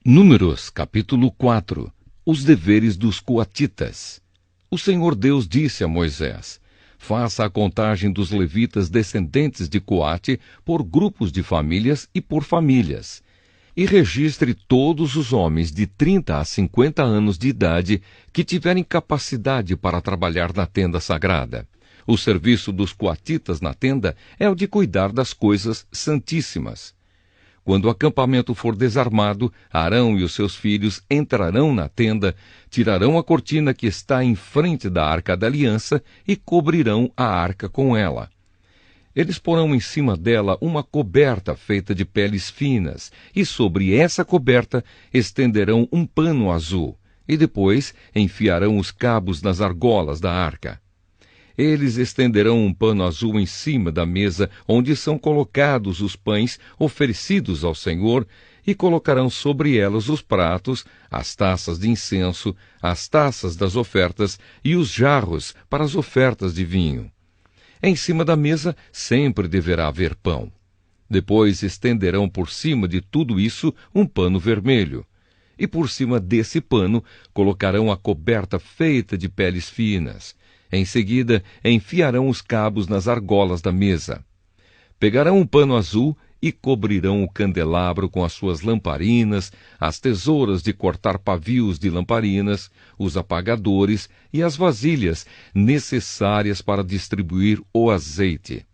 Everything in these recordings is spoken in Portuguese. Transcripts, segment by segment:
Números, capítulo 4. Os deveres dos coatitas. O Senhor Deus disse a Moisés: faça a contagem dos levitas descendentes de Coate por grupos de famílias e por famílias, e registre todos os homens de 30 a 50 anos de idade que tiverem capacidade para trabalhar na tenda sagrada. O serviço dos coatitas na tenda é o de cuidar das coisas santíssimas. Quando o acampamento for desarmado, Arão e os seus filhos entrarão na tenda, tirarão a cortina que está em frente da arca da aliança e cobrirão a arca com ela. Eles porão em cima dela uma coberta feita de peles finas, e sobre essa coberta estenderão um pano azul, e depois enfiarão os cabos nas argolas da arca. Eles estenderão um pano azul em cima da mesa onde são colocados os pães oferecidos ao Senhor e colocarão sobre elas os pratos, as taças de incenso, as taças das ofertas e os jarros para as ofertas de vinho. Em cima da mesa sempre deverá haver pão. Depois estenderão por cima de tudo isso um pano vermelho. E por cima desse pano colocarão a coberta feita de peles finas. Em seguida, enfiarão os cabos nas argolas da mesa. Pegarão um pano azul e cobrirão o candelabro com as suas lamparinas, as tesouras de cortar pavios de lamparinas, os apagadores e as vasilhas necessárias para distribuir o azeite.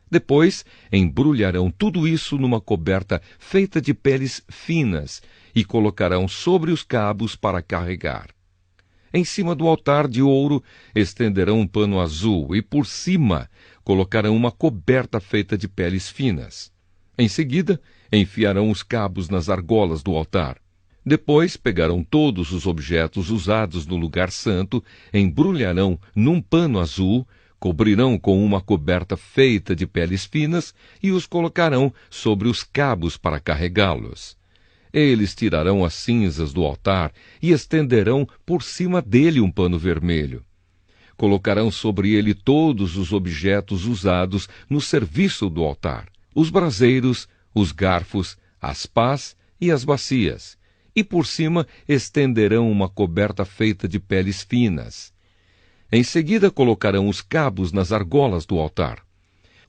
Depois, embrulharão tudo isso numa coberta feita de peles finas e colocarão sobre os cabos para carregar. Em cima do altar de ouro estenderão um pano azul e por cima colocarão uma coberta feita de peles finas. Em seguida, enfiarão os cabos nas argolas do altar. Depois pegarão todos os objetos usados no lugar santo, embrulharão num pano azul, cobrirão com uma coberta feita de peles finas e os colocarão sobre os cabos para carregá-los. Eles tirarão as cinzas do altar e estenderão por cima dele um pano vermelho. Colocarão sobre ele todos os objetos usados no serviço do altar: os braseiros, os garfos, as pás e as bacias. E por cima estenderão uma coberta feita de peles finas. Em seguida colocarão os cabos nas argolas do altar.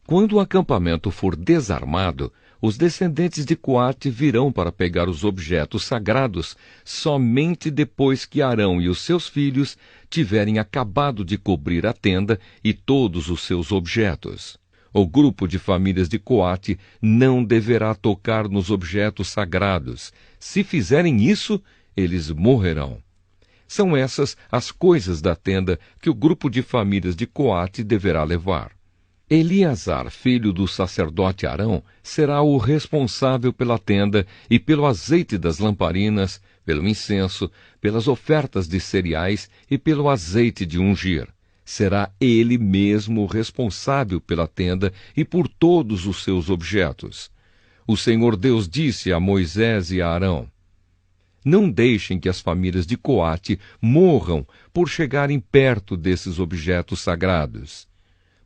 Quando o acampamento for desarmado, os descendentes de Coate virão para pegar os objetos sagrados somente depois que Arão e os seus filhos tiverem acabado de cobrir a tenda e todos os seus objetos. O grupo de famílias de Coate não deverá tocar nos objetos sagrados. Se fizerem isso, eles morrerão. São essas as coisas da tenda que o grupo de famílias de Coate deverá levar. Eleazar, filho do sacerdote Arão, será o responsável pela tenda e pelo azeite das lamparinas, pelo incenso, pelas ofertas de cereais e pelo azeite de ungir. Será ele mesmo o responsável pela tenda e por todos os seus objetos. O Senhor Deus disse a Moisés e a Arão: não deixem que as famílias de Coate morram por chegarem perto desses objetos sagrados.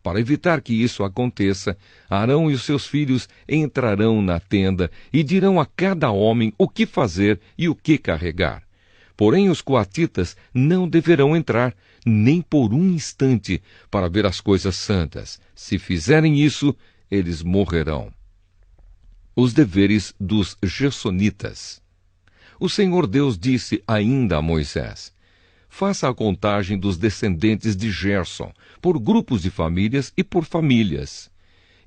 Para evitar que isso aconteça, Arão e os seus filhos entrarão na tenda e dirão a cada homem o que fazer e o que carregar. Porém, os coatitas não deverão entrar, nem por um instante, para ver as coisas santas. Se fizerem isso, eles morrerão. Os deveres dos gersonitas. O Senhor Deus disse ainda a Moisés: faça a contagem dos descendentes de Gerson, por grupos de famílias e por famílias,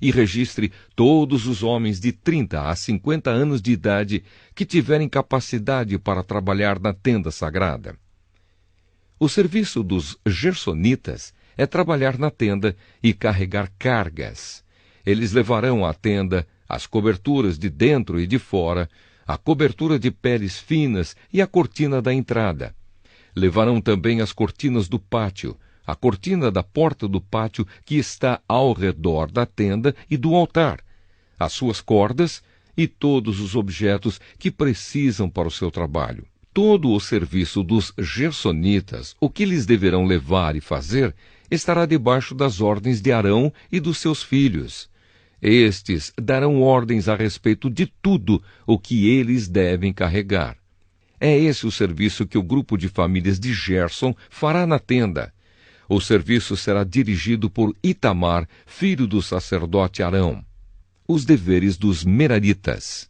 e registre todos os homens de 30 a 50 anos de idade que tiverem capacidade para trabalhar na tenda sagrada. O serviço dos gersonitas é trabalhar na tenda e carregar cargas. Eles levarão à tenda as coberturas de dentro e de fora, a cobertura de peles finas e a cortina da entrada. Levarão também as cortinas do pátio, a cortina da porta do pátio que está ao redor da tenda e do altar, as suas cordas e todos os objetos que precisam para o seu trabalho. Todo o serviço dos gersonitas, o que eles deverão levar e fazer, estará debaixo das ordens de Arão e dos seus filhos. Estes darão ordens a respeito de tudo o que eles devem carregar. É esse o serviço que o grupo de famílias de Gerson fará na tenda. O serviço será dirigido por Itamar, filho do sacerdote Arão. Os deveres dos Meraritas.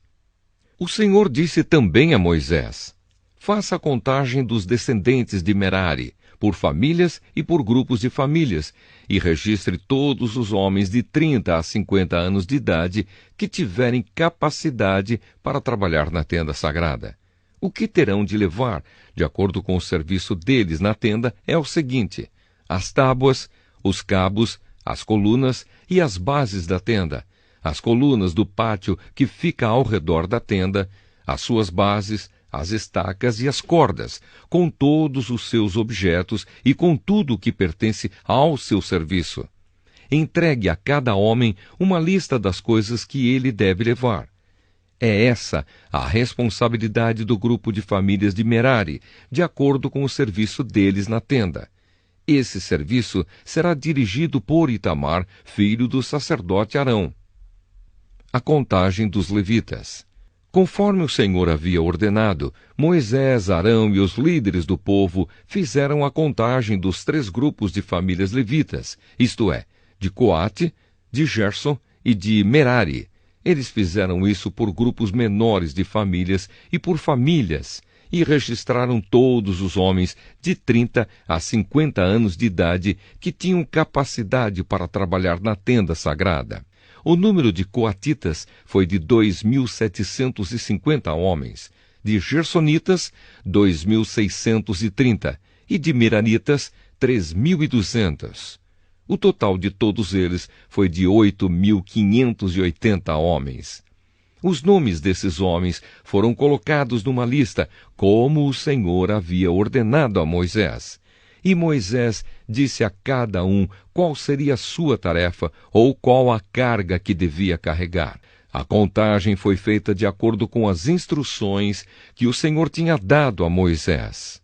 O Senhor disse também a Moisés: faça a contagem dos descendentes de Merari, por famílias e por grupos de famílias, e registre todos os homens de 30 a 50 anos de idade que tiverem capacidade para trabalhar na tenda sagrada. O que terão de levar, de acordo com o serviço deles na tenda, é o seguinte: as tábuas, os cabos, as colunas e as bases da tenda, as colunas do pátio que fica ao redor da tenda, as suas bases, as estacas e as cordas, com todos os seus objetos e com tudo o que pertence ao seu serviço. Entregue a cada homem uma lista das coisas que ele deve levar. É essa a responsabilidade do grupo de famílias de Merari, de acordo com o serviço deles na tenda. Esse serviço será dirigido por Itamar, filho do sacerdote Arão. A contagem dos levitas. Conforme o Senhor havia ordenado, Moisés, Arão e os líderes do povo fizeram a contagem dos 3 grupos de famílias levitas, isto é, de Coate, de Gerson e de Merari. Eles fizeram isso por grupos menores de famílias e por famílias, e registraram todos os homens de 30 a 50 anos de idade que tinham capacidade para trabalhar na tenda sagrada. O número de coatitas foi de 2.750 homens, de gersonitas, 2.630, e de meraritas, 3.200. O total de todos eles foi de 8.580 homens. Os nomes desses homens foram colocados numa lista, como o Senhor havia ordenado a Moisés. E Moisés disse a cada um qual seria a sua tarefa ou qual a carga que devia carregar. A contagem foi feita de acordo com as instruções que o Senhor tinha dado a Moisés.